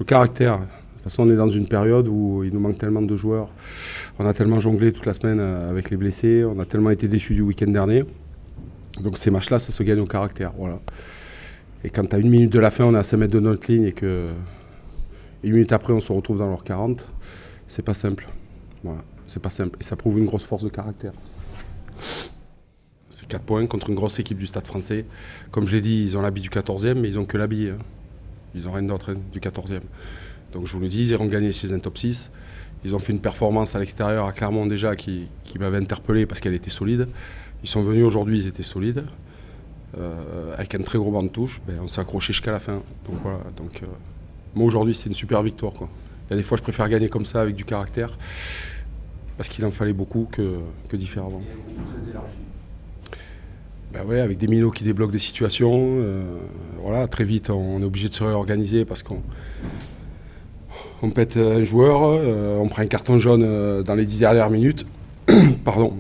Le caractère. De toute façon, on est dans une période où il nous manque tellement de joueurs. On a tellement jonglé toute la semaine avec les blessés. On a tellement été déçus du week-end dernier. Donc ces matchs-là, ça se gagne au caractère. Voilà. Et quand tu as 1 minute de la fin, on est à 5 mètres de notre ligne et que 1 minute après, on se retrouve dans leur 40, c'est pas simple. Voilà. C'est pas simple. Et ça prouve une grosse force de caractère. C'est 4 points contre une grosse équipe du Stade Français. Comme je l'ai dit, ils ont l'habit du 14e, mais ils n'ont que l'habit. Hein. Ils n'ont rien d'autre du 14e. Donc je vous le dis, ils iront gagner chez un top 6. Ils ont fait une performance à l'extérieur à Clermont déjà qui m'avait interpellé parce qu'elle était solide. Ils sont venus aujourd'hui, ils étaient solides. Avec un très gros banc de touche, on s'est accroché jusqu'à la fin. Donc voilà. Donc, moi aujourd'hui c'est une super victoire, quoi. Il y a des fois je préfère gagner comme ça avec du caractère parce qu'il en fallait beaucoup que différemment. Ouais, avec des minots qui débloquent des situations. Voilà, très vite on est obligé de se réorganiser parce qu'on pète un joueur, on prend un carton jaune dans les 10 dernières minutes. Pardon.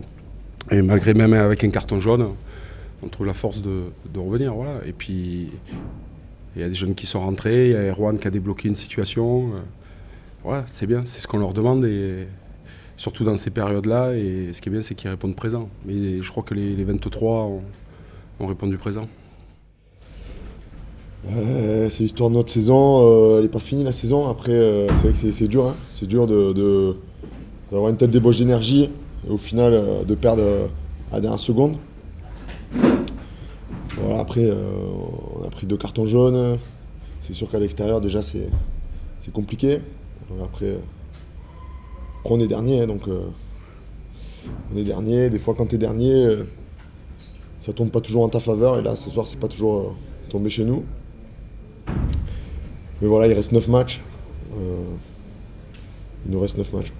Et malgré même avec un carton jaune, on trouve la force de revenir. Voilà. Et puis, il y a des jeunes qui sont rentrés, il y a Erwan qui a débloqué une situation. Voilà, c'est bien, c'est ce qu'on leur demande, et surtout dans ces périodes-là. Et ce qui est bien, c'est qu'ils répondent présent. Mais je crois que les 23 ont répondu présent. C'est l'histoire de notre saison, elle n'est pas finie la saison. Après, c'est vrai que c'est dur, hein. C'est dur d'avoir une telle débauche d'énergie et au final de perdre à la dernière seconde. Voilà, après, on a pris 2 cartons jaunes. C'est sûr qu'à l'extérieur, déjà, c'est compliqué. Après, on est dernier, donc on est dernier. Des fois, quand tu es dernier, ça tombe pas toujours en ta faveur. Et là, ce soir, c'est pas toujours tombé chez nous. Mais voilà, il reste 9 matchs. Il nous reste 9 matchs.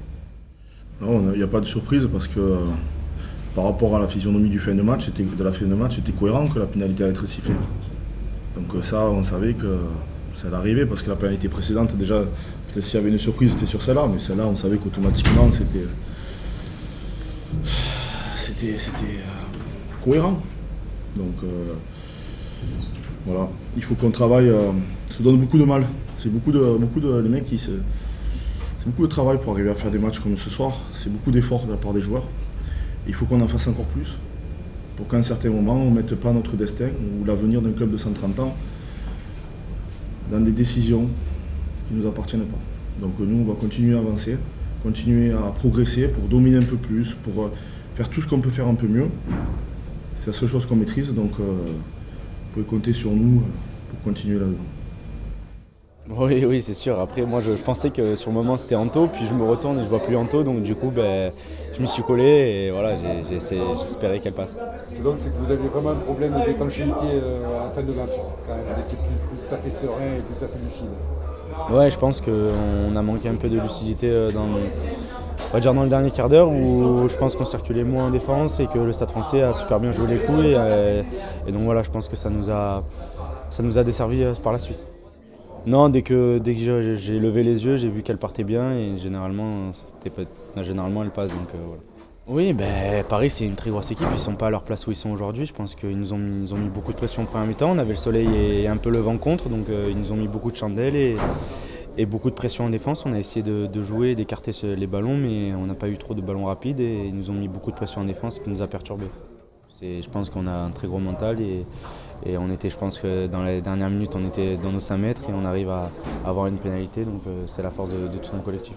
Non, il n'y a pas de surprise parce que par rapport à la physionomie du fin de match, c'était cohérent que la pénalité allait être sifflée. Donc ça, on savait que ça allait arriver parce que la pénalité précédente, déjà, peut-être s'il y avait une surprise, c'était sur celle-là, mais celle-là, on savait qu'automatiquement, c'était cohérent. Donc voilà, il faut qu'on travaille, ça se donne beaucoup de mal. C'est beaucoup de les mecs c'est beaucoup de travail pour arriver à faire des matchs comme ce soir. C'est beaucoup d'efforts de la part des joueurs. Il faut qu'on en fasse encore plus pour qu'à un certain moment, on ne mette pas notre destin ou l'avenir d'un club de 130 ans dans des décisions qui ne nous appartiennent pas. Donc nous, on va continuer à avancer, continuer à progresser pour dominer un peu plus, pour faire tout ce qu'on peut faire un peu mieux. C'est la seule chose qu'on maîtrise, donc vous pouvez compter sur nous pour continuer là-dedans. Oui, c'est sûr. Après, moi, je pensais que sur le moment, c'était Anto, puis je me retourne et je vois plus Anto, donc du coup, je m'y suis collé et voilà, j'espérais qu'elle passe. Donc, c'est que vous aviez vraiment un problème d'étanchéité en fin de match, quand vous étiez plus tout à fait serein et plus tout à fait lucide. Ouais, je pense qu'on a manqué un peu de lucidité on va dire dans le dernier quart d'heure où je pense qu'on circulait moins en défense et que le Stade Français a super bien joué les coups et donc voilà, je pense que ça nous a desservi par la suite. Non, dès que j'ai levé les yeux, j'ai vu qu'elle partait bien et généralement elle passe. Donc, voilà. Oui, Paris c'est une très grosse équipe, ils ne sont pas à leur place où ils sont aujourd'hui. Je pense qu'ils nous ont mis beaucoup de pression en première mi-temps. On avait le soleil et un peu le vent contre, donc ils nous ont mis beaucoup de chandelles et beaucoup de pression en défense. On a essayé de jouer, d'écarter les ballons, mais on n'a pas eu trop de ballons rapides et ils nous ont mis beaucoup de pression en défense, ce qui nous a perturbés. Je pense qu'on a un très gros mental et on était, je pense que dans les dernières minutes, on était dans nos 5 mètres et on arrive à avoir une pénalité, donc c'est la force de tout notre collectif.